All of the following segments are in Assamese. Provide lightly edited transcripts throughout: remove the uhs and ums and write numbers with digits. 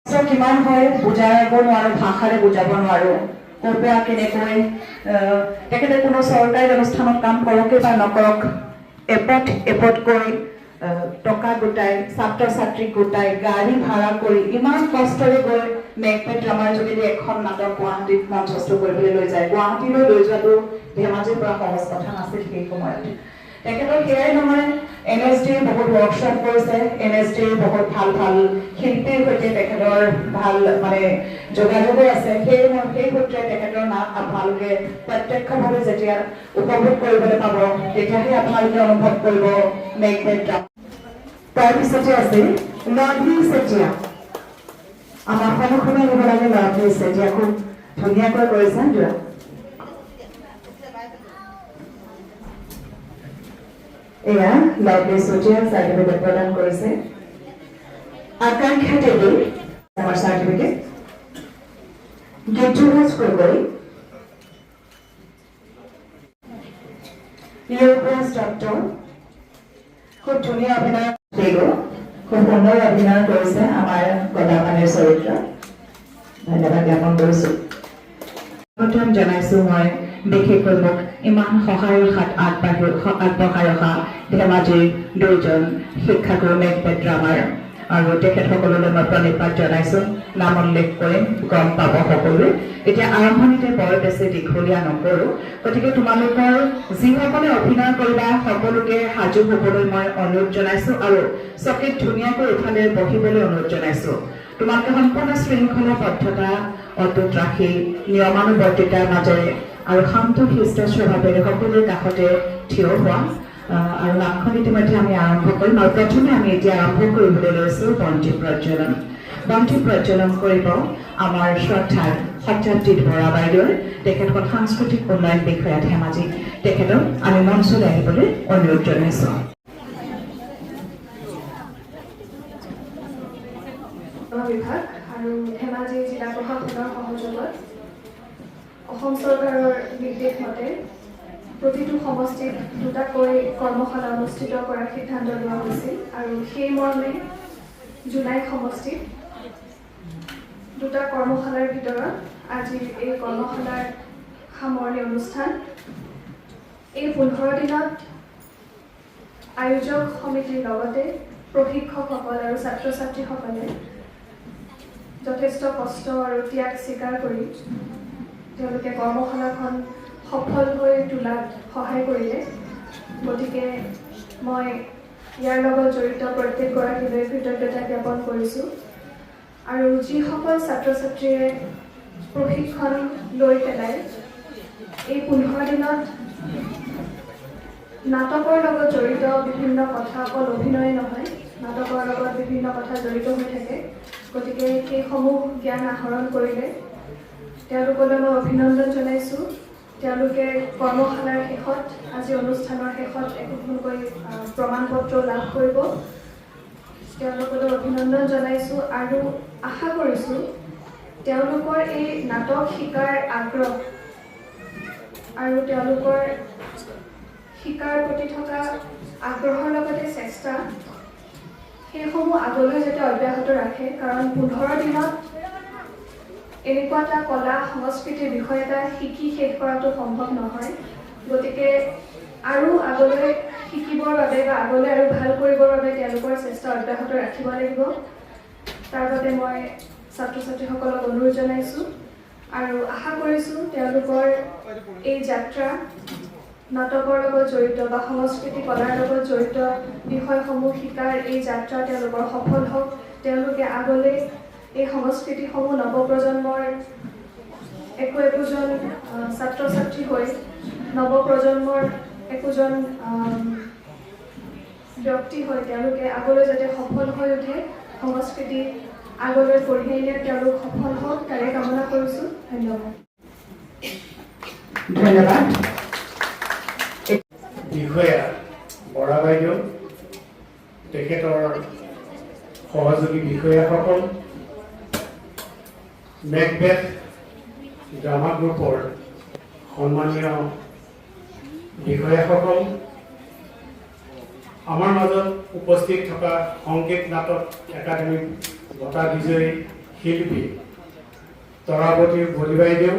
কিমান হয় বুজাব নোৱাৰো, ভাষাৰে বুজাব নোৱাৰো। ক'ৰ পৰা কেনেকৈ তেখেতে কোনো চৰকাৰী অনুষ্ঠানত কাম কৰকে বা নকৰক, এপতকৈ টকা গোটাই, ছাত্ৰ ছাত্ৰীক গোটাই, গাড়ী ভাড়া কৰি ইমান কষ্টৰে গৈ মেঘপেট ড্ৰামাৰ যোগেদি এখন নাটক গুৱাহাটীত মঞ্চস্থ কৰিবলৈ লৈ যায়। গুৱাহাটীলৈ লৈ যোৱাটো ধেমাজিৰ পৰা সহজ কথা নাছিল সেই সময়ত। তেখেতৰ সেয়াই নহয়, NSDৰ বহুত ৱৰ্কশ্বপ কৰিছে, NSDৰ বহুত ভাল ভাল শিল্পীৰ সৈতে তেখেতৰ ভাল যোগাযোগো আছে। সেই সূত্ৰে তেখেতৰ নাম আপোনালোকে প্ৰত্যক্ষভাৱে যেতিয়া উপভোগ কৰিবলৈ পাব, তেতিয়াহে আপোনালোকে অনুভৱ কৰিব মেঘপেট ড্ৰামা। তাৰপিছতে আছে লাভলী চেতিয়া। আমাৰ সন্মুখলৈ আহিব লাগে লাভলী চেতিয়া, খুব ধুনীয়াকৈ কৰিছে যোৱা। এয়া লাভলী চেতিয়াক চাৰ্টিফিকেট প্ৰদান কৰিছে। আকাংক্ষা দেৱী আমাৰ চাৰ্টিফিকেট। গীতুৰাজ গগৈ, য়োগৰাজ দত্ত, খুব ধুনীয়া অভিনয়, খুব সুন্দৰ অভিনয় কৰিছে আমাৰ গদাপানীৰ চৰিত্ৰ। ধন্যবাদ জ্ঞাপন কৰিছো। প্ৰথম জনাইছো মই বিশেষকৈ মোক ইমান সহায়ৰ হাত আগবঢ়াই ৰখা ধেমাজিৰ দুজন শিক্ষাগুৰু মেঘপেট ড্ৰামাৰ আৰু তেখেতসকললৈ মই প্ৰণিপাত জনাইছো। নাম উল্লেখ কৰিম, গম পাব সকলোৱে। এতিয়া আৰম্ভণিতে বৰ বেছি দীঘলীয়া নকৰো, গতিকে তোমালোকৰ যিসকলে অভিনয় কৰিবা সকলোকে সাজু হ'বলৈ মই অনুৰোধ জনাইছো আৰু চকীত ধুনীয়াকৈ ইফালে বহিবলৈ অনুৰোধ জনাইছো। তোমালোকে সম্পূৰ্ণ শৃংখলাবদ্ধতা অটুট ৰাখি নিয়মানুবৰ্তিতাৰ মাজেৰে আৰু শান্ত শিষ্ট স্বভাৱেৰে সকলোৰে কাষতে থিয় হোৱা আৰু নামখন ইতিমধ্যে আমি আৰম্ভ কৰিম। আৰু প্ৰথমে আমি এতিয়া আৰম্ভ কৰিবলৈ লৈছো বন্তি প্ৰজ্বলন। বন্তি প্ৰজ্বলন কৰিব আমাৰ শ্ৰদ্ধাৰ সত্যাজিৎ বৰা বাইদেউ, তেখেত হ'ল সাংস্কৃতিক উন্নয়ন বিষয়া ধেমাজি। তেখেতক আমি মঞ্চলৈ আহিবলৈ অনুৰোধ জনাইছো। বিভাগ আৰু ধেমাজি জিলা প্ৰশাসনৰ সহযোগত অসম চৰকাৰৰ নিৰ্দেশ মতে প্ৰতিটো সমষ্টিত দুটাকৈ কৰ্মশালা অনুষ্ঠিত কৰাৰ সিদ্ধান্ত লোৱা হৈছিল আৰু সেই মৰ্মে জোনাই সমষ্টিত দুটা কৰ্মশালাৰ ভিতৰত আজিৰ এই কৰ্মশালাৰ সামৰণি অনুষ্ঠান। এই 15 দিনত আয়োজক সমিতিৰ লগতে প্ৰশিক্ষকসকল আৰু ছাত্ৰ ছাত্ৰীসকলে যথেষ্ট কষ্ট আৰু ত্যাগ স্বীকাৰ কৰি তেওঁলোকে কৰ্মশালাখন সফল হৈ তোলাত সহায় কৰিলে। গতিকে মই ইয়াৰ লগত জড়িত প্ৰত্যেকগৰাকীলৈ কৃতজ্ঞতা জ্ঞাপন কৰিছোঁ। আৰু যিসকল ছাত্ৰ ছাত্ৰীয়ে প্ৰশিক্ষণ লৈ পেলাই এই 15 দিনত নাটকৰ লগত জড়িত বিভিন্ন কথা, অকল অভিনয় নহয়, নাটকৰ লগত বিভিন্ন কথা জড়িত হৈ থাকে, গতিকে সেইসমূহ জ্ঞান আহৰণ কৰিলে তেওঁলোকলৈ মই অভিনন্দন জনাইছোঁ। তেওঁলোকে কৰ্মশালাৰ শেষত, আজি অনুষ্ঠানৰ শেষত একোখনকৈ প্ৰমাণপত্ৰ লাভ কৰিব। তেওঁলোকলৈ অভিনন্দন জনাইছোঁ আৰু আশা কৰিছোঁ তেওঁলোকৰ এই নাটক শিকাৰ আগ্ৰহ আৰু তেওঁলোকৰ শিকাৰ প্ৰতি থকা আগ্ৰহৰ লগতে চেষ্টা সেইসমূহ আগলৈ যাতে অব্যাহত ৰাখে। কাৰণ 15 দিনত এনেকুৱা এটা কলা সংস্কৃতিৰ বিষয় এটা শিকি শেষ কৰাটো সম্ভৱ নহয়। গতিকে আৰু আগলৈ শিকিবৰ বাবে বা আগলৈ আৰু ভাল কৰিবৰ বাবে তেওঁলোকৰ চেষ্টা অব্যাহত ৰাখিব লাগিব। তাৰ বাবে মই ছাত্ৰ ছাত্ৰীসকলক অনুৰোধ জনাইছোঁ আৰু আশা কৰিছোঁ তেওঁলোকৰ এই যাত্ৰা নাটকৰ লগত জড়িত বা সংস্কৃতি কলাৰ লগত জড়িত বিষয়সমূহ শিকাৰ এই যাত্ৰা তেওঁলোকৰ সফল হওক। তেওঁলোকে আগলৈ এই সংস্কৃতিসমূহ নৱপ্ৰজন্মৰ একোজন ছাত্ৰ ছাত্ৰী হৈ নৱপ্ৰজন্মৰ একোজন ব্যক্তি হৈ তেওঁলোকে আগলৈ যাতে সফল হৈ উঠে, সংস্কৃতি আগলৈ কঢ়িয়াই নিয়াত তেওঁলোক সফল হওক, তাৰে কামনা কৰিছোঁ। ধন্যবাদ। ধন্যবাদ। বিষয়া বৰা বাইদেউ, তেখেতৰ সহযোগী বিষয়াসকল, মেঘপেট ড্ৰামা গ্ৰুপৰ সন্মানীয় বিষয়াসকল, আমাৰ মাজত উপস্থিত থকা সংগীত নাটক একাডেমি বঁটা বিজয়ী শিল্পী তৰাৱতী বলি বাইদেউ,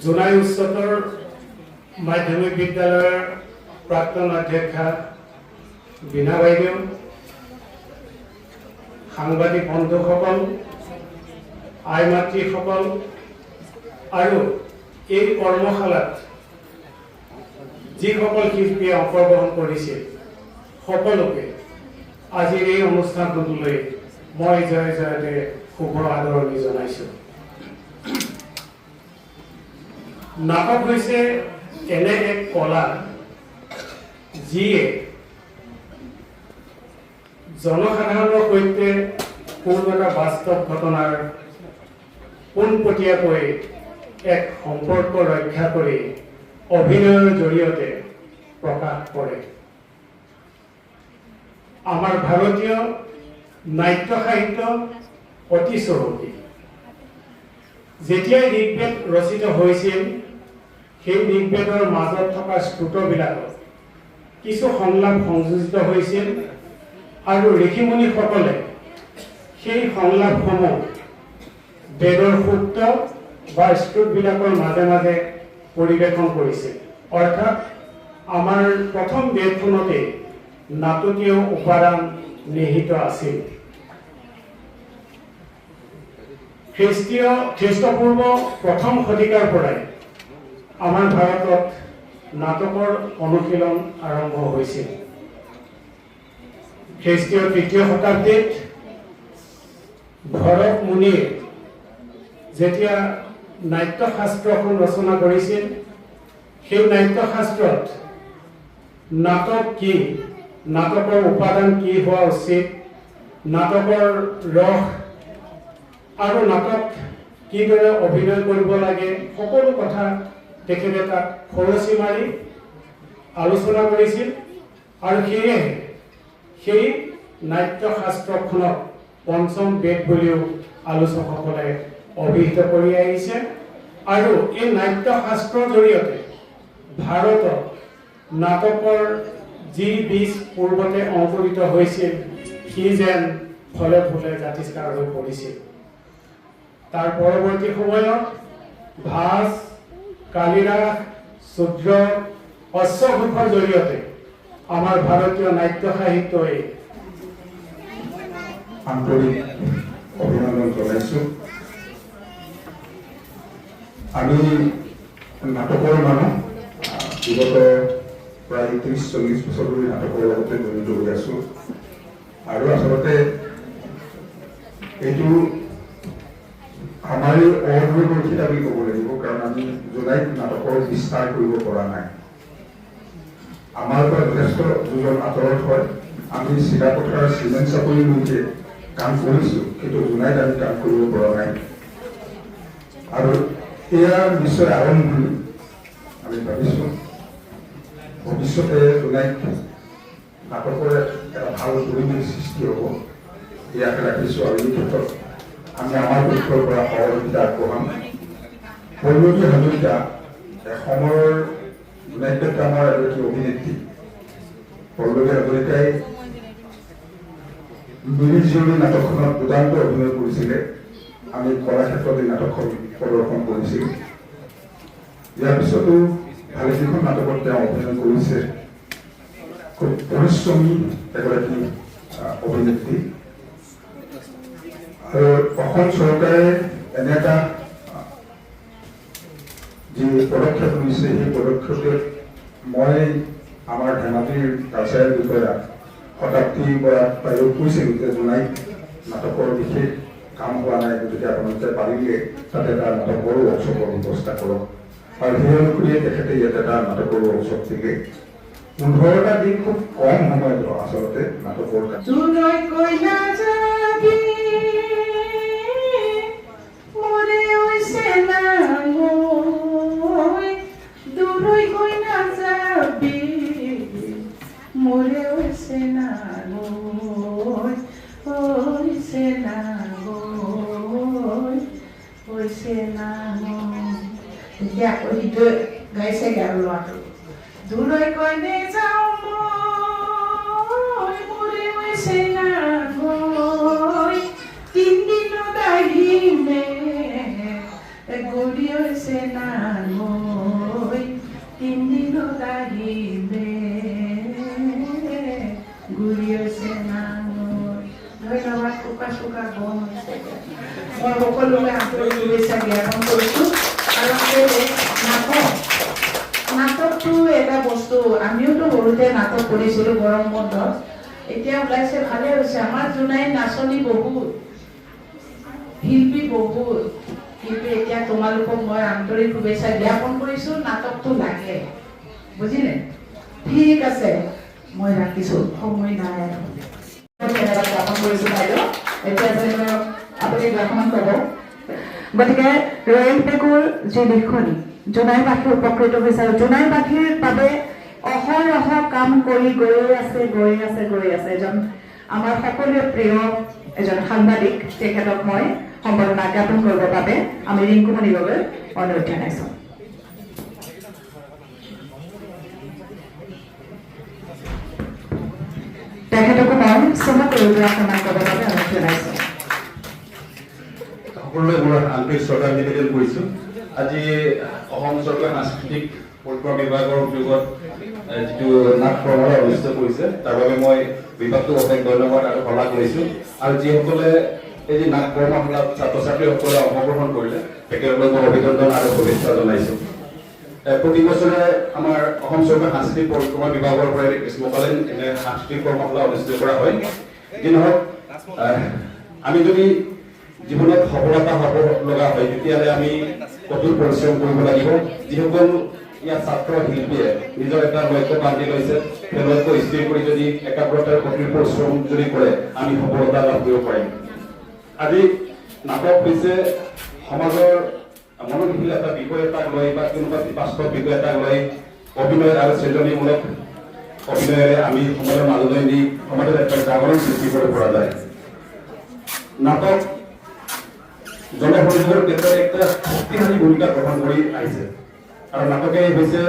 জোনাই উচ্চতৰ মাধ্যমিক বিদ্যালয়ৰ প্ৰাক্তন অধ্যক্ষা বীণা বাইদেউ, সাংবাদিক বন্ধুসকল, আই মাতৃসকল আৰু এই কৰ্মশালাত যিসকল শিল্পীয়ে অংশগ্ৰহণ কৰিছিল সকলোকে আজিৰ এই অনুষ্ঠানটোলৈ মই জয় জয়তে শুভ আদৰণি জনাইছোঁ। নাটক হৈছে এনে এক কলা যিয়ে জনসাধাৰণৰ সৈতে কোনো এটা বাস্তৱ ঘটনাৰ পোনপটীয়াকৈ এক সম্পৰ্ক ৰক্ষা কৰি অভিনয়ৰ জৰিয়তে প্ৰকাশ কৰে। আমাৰ ভাৰতীয় নাট্য সাহিত্য অতি চহকী। যেতিয়াই ঋগ্বেদ ৰচিত হৈছিল সেই ঋগ্বেদৰ মাজত থকা স্তোত্ৰবিলাকত কিছু সংলাপ সংযোজিত হৈছিল আৰু ঋষিমুনিসকলে সেই সংলাপসমূহ বেদৰ সূক্ত বা স্তোত্ৰবিলাকৰ মাজে মাজে পৰিৱেশন কৰিছিল। অৰ্থাৎ আমাৰ প্ৰথম বেদখনতে নাটকীয় উপাদান নিহিত আছিল। খ্ৰীষ্টপূৰ্ব প্ৰথম শতিকাৰ পৰাই আমাৰ ভাৰতত নাটকৰ অনুশীলন আৰম্ভ হৈছিল। খ্ৰীষ্টীয় তৃতীয় শতাব্দীত ভৰত মুনিয়ে যেতিয়া নাট্যশাস্ত্ৰখন ৰচনা কৰিছিল, সেই নাট্যশাস্ত্ৰত নাটক কি, নাটকৰ উপাদান কি হোৱা উচিত, নাটকৰ ৰস আৰু নাটক কিদৰে অভিনয় কৰিব লাগে, সকলো কথা তেখেতে তাত খৰচি মাৰি আলোচনা কৰিছিল। আৰু সেয়েহে সেই নাট্যশাস্ত্ৰখনক পঞ্চম বেদ বুলিও আলোচকসকলে অভিহিত কৰি আহিছে। আৰু এই নাট্যশাস্ত্ৰৰ জৰিয়তে ভাৰতত নাটকৰ যি বীজ পূৰ্বতে অংকুৰিত হৈছিল সি যেন ফলে ফুলে জাতিষ্কাৰ হৈ পৰিছিল। তাৰ পৰৱৰ্তী সময়ত ভাস, কালিদাস, শূদ্ৰ, অশ্বঘোষৰ জৰিয়তে আমাৰ ভাৰতীয় নাট্য সাহিত্যই আন্তৰিক অভিনন্দন জনাইছোঁ। আমি নাটকৰ মানুহ, বিগত প্ৰায় 30-40 বছৰ ধৰি নাটকৰ লগতে জড়িত হৈ আছোঁ। আৰু আচলতে এইটো আমাৰে অদূৰদৰ্শিতা বুলি ক'ব লাগিব, কাৰণ আমি জোনাইত নাটকৰ বিস্তাৰ কৰিব পৰা নাই। আমাৰ পৰা যথেষ্ট দুজন আঁতৰত হয়। আমি চিলাপথাৰ চিমেণ্ট চাপৰিলৈকে কাম কৰিছোঁ, কিন্তু জোনাইত আমি কাম কৰিব পৰা নাই। আৰু এয়া নিশ্চয় আৰম্ভণি। আমি ভাবিছোঁ ভৱিষ্যতে জোনাইত নাটকৰ এটা ভাল পৰিৱেশ সৃষ্টি হ'ব, ইয়াক ৰাখিছোঁ। আৰু এই ক্ষেত্ৰত আমি আমাৰ পক্ষৰ পৰা সহযোগিতা আগবঢ়াম। পল্লৱী হাজৰিকা এসময়ৰ নাট্য ড্ৰামাৰ এগৰাকী অভিনেত্ৰী। পল্লৱী হাজৰিকাই মিৰি জীয়ৰী নাটকখনত দুৰ্দান্ত অভিনয় কৰিছিলে। আমি কলাক্ষেত্ৰত এই নাটকখন প্ৰদৰ্শন কৰিছিলোঁ। ইয়াৰ পিছতো ভালেকেইখন নাটকত তেওঁ অভিনয় কৰিছে। খুব পৰিশ্ৰমী এগৰাকী অভিনেত্ৰী। আৰু অসম চৰকাৰে এনে এটা যি পদক্ষেপ লৈছে, সেই পদক্ষেপত মই আমাৰ ধেমাজিৰ কালচাৰেল বিষয়া শতাব্দী বৰাক বাইদেউ কৈছিলোঁ যে জোনাইত নাটকৰ বিশেষ কাম হোৱা নাই, গতিকে আপোনালোকে পাৰিলে তাতে এটা নাটকৰ ৱৰ্কশ্বপৰ ব্যৱস্থা কৰক। আৰু সেই অনুসৰিয়ে তেখেতে ইয়াত এটা নাটকৰ ৱৰ্কশ্বপ দিলে। 15টা দিন খুব কম সময়ত আচলতে নাটকৰ গাইছে গান লোৱাটো দূৰৈ কইনে যাওঁ মই মোৰে হৈছে না গৈ আছে নাঙৈ তিনিদিনত আহিলে ঘূৰি আছে নাঙৈ। ধন্যবাদ। চোকা চোকা গম হৈছে। মই সকলোকে আন্তৰিক শুভেচ্ছা জ্ঞাপন কৰিছোঁ। আৰু নাটকটো এটা বস্তু, আমিওতো সৰুতে নাটক কৰিছিলোঁ গৰম বন্ধত। এতিয়া ওলাইছে, ভালে হৈছে। আমাৰ জোনাই নাচনী বহুত, শিল্পী বহুত। কিন্তু এতিয়া তোমালোকক মই আন্তৰিক শুভেচ্ছা জ্ঞাপন কৰিছোঁ। নাটকটো লাগে, বুজিলে? ঠিক আছে, মই ৰাখিছোঁ, সময় নাই আৰু। ধন্যবাদ জ্ঞাপন কৰিছোঁ বাইদেউ। এতিয়া যে আপুনি দুআষাৰমান ক'ব। গতিকে ৰয়েল বেগৰ যি লিখনি, জোনাইবাসী উপকৃত হৈছে আৰু জোনাইবাসীৰ বাবে অহৰহ কাম কৰি গৈ আছে। এজন আমাৰ সকলোৰে প্ৰিয় এজন সাংবাদিক, তেখেতক মই সম্বৰ্ধনা জ্ঞাপন কৰিবৰ বাবে আমি ৰিংকুমণি গগৈ অনুৰোধ জনাইছোঁ। তেখেতকো মই চমু কৰি সন্মান কৰিবৰ বাবে অনুৰোধ জনাইছোঁ। সকলোৱে মোৰ আন্তৰিক শ্ৰদ্ধা নিবেদন কৰিছোঁ। আজি অসম চৰকাৰৰ সাংস্কৃতিক পৰিক্ৰমা বিভাগৰ উদ্যোগত যিটো নাট কৰ্মশালা অনুষ্ঠিত কৰিছে, তাৰ বাবে মই বিভাগটোক অশেষ ধন্যবাদ আৰু শলাগ লৈছোঁ। আৰু যিসকলে এই যে নাট কৰ্মশালাত ছাত্ৰ ছাত্ৰীসকলে অংশগ্ৰহণ কৰিলে, তেখেতলোকক মই অভিনন্দন আৰু শুভেচ্ছা জনাইছোঁ। প্ৰতি বছৰে আমাৰ অসম চৰকাৰৰ সাংস্কৃতিক পৰিক্ৰমা বিভাগৰ পৰা গ্ৰীষ্মকালীন এনে সাংস্কৃতিক কৰ্মশালা অনুষ্ঠিত কৰা হয়। যি নহওক, আমি যদি জীৱনত সফলতা হ'ব লগা হয়, তেতিয়াহ'লে আমি কঠোৰ পৰিশ্ৰম কৰিব লাগিব। যিসকল ইয়াত ছাত্ৰ শিল্পীয়ে নিজৰ এটা লক্ষ্য বান্ধি লৈছে, সেই লক্ষ্য স্থিৰ কৰি যদি একাগ্ৰতাৰ কঠোৰ পৰিশ্ৰম যদি কৰে, আমি সফলতা লাভ কৰিব পাৰিম। আজি নাটক হৈছে সমাজৰ মনোশীল এটা বিষয় এটাক লৈ বা কোনোবা বাস্তৱ বিষয় এটাক লৈ অভিনয় আৰু সৃজনীমূলক অভিনয়েৰে আমি সমাজৰ মাজলৈ নি সমাজত এটা জাগৰণ সৃষ্টি কৰিব পৰা যায়। নাটক জনসংযোগৰ ক্ষেত্ৰত একটা শক্তিশালী ভূমিকা গ্ৰহণ কৰি আহিছে। আৰু নাটকে হৈছে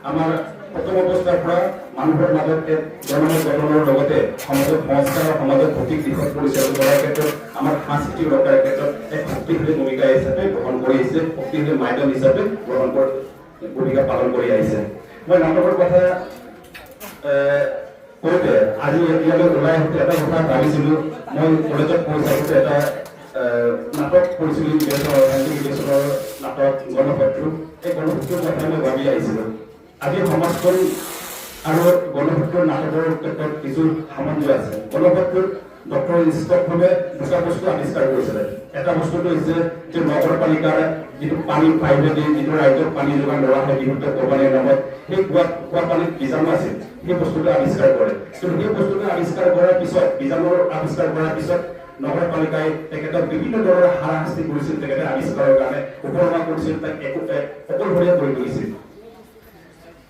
আমাৰ প্ৰথম অৱস্থাৰ পৰা মানুহৰ মাজত এক জনমত গঠনৰ লগতে সমাজত সংস্কাৰ আৰু সমাজৰ সঠিক দিশত পৰিচালনা কৰাৰ ক্ষেত্ৰত আমাৰ সাংস্কৃতিক ৰক্ষাৰ ক্ষেত্ৰত এক শক্তিশালী ভূমিকা হিচাপে গ্ৰহণ কৰি আহিছে, শক্তিশালী মাধ্যম হিচাপে ভূমিকা পালন কৰি আহিছে। মই নাটকৰ কথা কওঁতে আজি ইয়ালৈ ওলাই আহোঁতে এটা কথা ভাবিছিলোঁ। মই কলেজত পঢ়ি থাকোঁতে এটা নাটক কৰিছিলোঁ, ইংলিছৰ নাটক গণশত্ৰু। এই গণশত্ৰুৰ কথা মই ভাবি আহিছিলোঁ। আজি সমাজখন আৰু গণশত্ৰুৰ নাটকৰ ক্ষেত্ৰত কিছু সামঞ্জস্য আছে। গণশত্ৰুৰ ডক্টৰ ষ্টকহোমে দুটা বস্তু আৱিষ্কাৰ কৰিছিলে। এটা বস্তুটো হৈছে যে নগৰপালিকাৰ যিটো পানী পাইপেদি যিটো ৰাজ্যত পানী যোগান ধৰা হয় বিশুদ্ধ কোম্পানীৰ নামত, সেই খোৱা পানীত বীজাণু আছিল, সেই বস্তুটো আৱিষ্কাৰ কৰে। কিন্তু সেই বস্তুটো আৱিষ্কাৰ কৰাৰ পিছত, বীজাণুৰ আৱিষ্কাৰ কৰাৰ পিছত নগৰপালিকাই তেখেতক বিভিন্ন ধৰণৰ হাৰাশাস্তি কৰিছিল। তেখেতে আৱিষ্কাৰৰ কাৰণে উপলব্ধ কৰিছিল, তাক অকলশৰীয়া কৰি তুলিছিল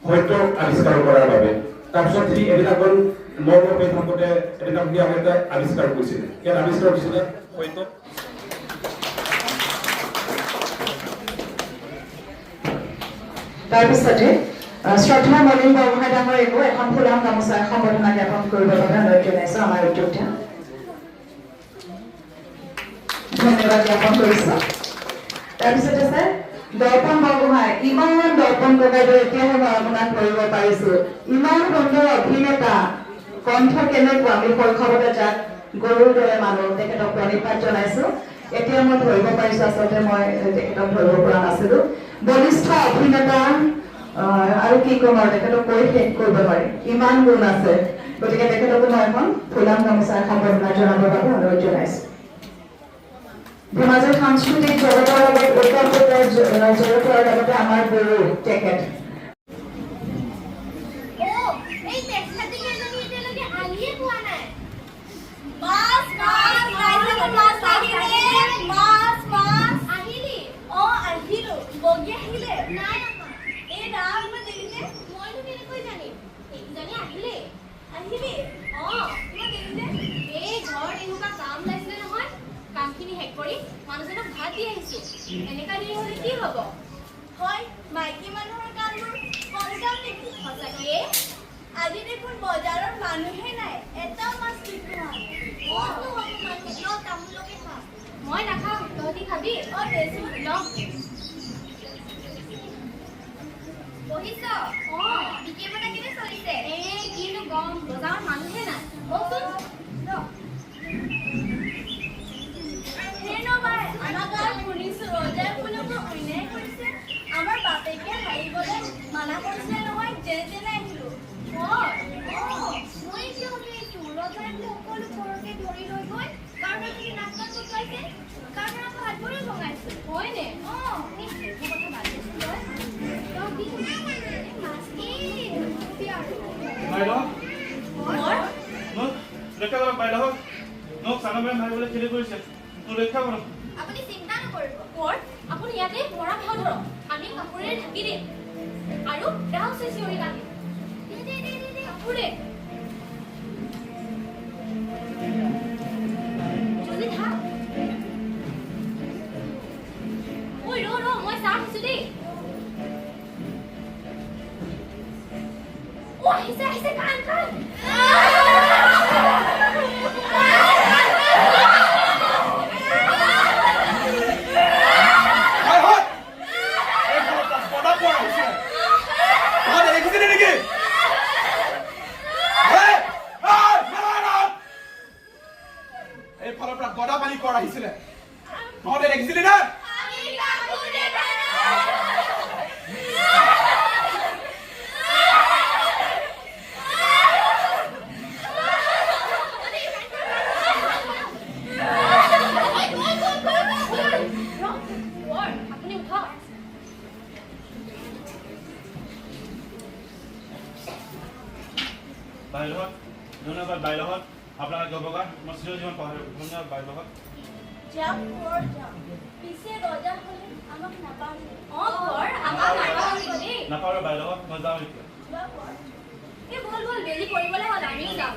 সত্য আৱিষ্কাৰ কৰাৰ বাবে। তাৰপিছত সি এদিনাখন নগৰপে থাকোঁতে এদিনাখন সি আৰু এটা আৱিষ্কাৰ কৰিছিল। ইয়াত আৱিষ্কাৰ কৰিছিলে সত্য। তাৰপিছতে শ্ৰদ্ধা মলিন বৰগোহাঁই ডাঙৰীয়াকো এখন ফুলাম গামোচা সম্বৰ্ধনা জ্ঞাপন কৰিবৰ বাবে অনুৰোধ জনাইছোঁ আমাৰ উদ্যোগটা। ধন্যবাদ জ্ঞাপন কৰিছোঁ। তাৰপিছত আছে দৰ্পণ বৰগোহাঁই। ইমান দৰ্পণ ককাইদেউ এতিয়াহে মই আপোনাক ধৰিব পাৰিছোঁ। ইমান সুন্দৰ অভিনেতা, কণ্ঠ কেনেকুৱা। আমি শৈশৱতে যাক গৰুৰ দৰে মানুহ, তেখেতক প্ৰণিপাত জনাইছোঁ। এতিয়া মই ধৰিব পাৰিছোঁ, আচলতে মই তেখেতক ধৰিব পৰা নাছিলোঁ। বলিষ্ঠ অভিনেতা, আৰু কি ক'ম আৰু, তেখেতক কৈ শেষ কৰিব পাৰি, ইমান গুণ আছে। গতিকে তেখেতকো মই এখন ফুলাম গামোচা সম্বৰ্ধনা জনাবৰ বাবে অনুৰোধ জনাইছোঁ। ধেমাজিৰ সাংস্কৃতিক জগতৰ লগত ওতঃপ্ৰোত জড়িত হোৱাৰ লগতে আমাৰ গুৰু তেখেত। মাইকী মানুহৰ কামবোৰ কম কাম নেকি? সঁচাকে আজি দেখোন বজাৰত মানুহে নাই, এটাও মাছ তামোলকে খা। মই নাখাওঁ, তহঁতি খাবি? দেচোন ল। বহিছ বিক্ৰী বনা কেনে চলিছে কিনো কম বজাৰত মানুহে নাই কচোন আমাৰ গাঁৱত শুনিছো ৰজাই ফুলক অন্যায় কৰিছে আমাৰ বাপেকে হাৰিবলৈ মানা কৰিছিলে নহয় যেনে তেনে আহিলো মই কিয় শুনিছো ৰজাই সকলো ঘৰকে ধৰি লৈ গৈ কাৰণ তুমি নাক নাক উঠাইছে কাৰণ আকৌ হাত ভৰি ভঙাইছো হয়নে কথা ভাবিছো বাইদেউ মোক ৰক্ষা কৰক বাইদেউ মোক চানবে মাৰিবলৈ খেলি কৰিছে মোক ৰক্ষা কৰক আপুনি চিন্তা নকৰিব কোৰ্ট আপুনি ইয়াতে মৰা ভাও ধৰক আমি কাপোৰেৰে ঢাকি দিম আৰু ৰাও চিঞৰি কাটিম কাপোৰে জলদি থাক ঐ ৰ মই চাহ দিছো দেই আহিছে কান এইফালৰ পৰা গদা পানী কৰ আহিছিলে তহঁতে দেখিছিলি না আপুনি উঠক বাইদেউহঁত ধন্যবাদ বাইদেউহঁত আপোনাৰ গবগা মই চিৰজীৱন পাহৰিব ধন্যবাদ বাইদেউহঁত যাওক ঘৰ যাওক পিছে ৰজা হ'লে আমাক নাপাহৰিব ঘৰ আমাক নাপাহৰিব দেই নাপাহৰিব বাইদেউহঁত মই যাওঁ এতিয়া এই বল বেলি কৰিবলৈ হ'ল আমিও যাওঁ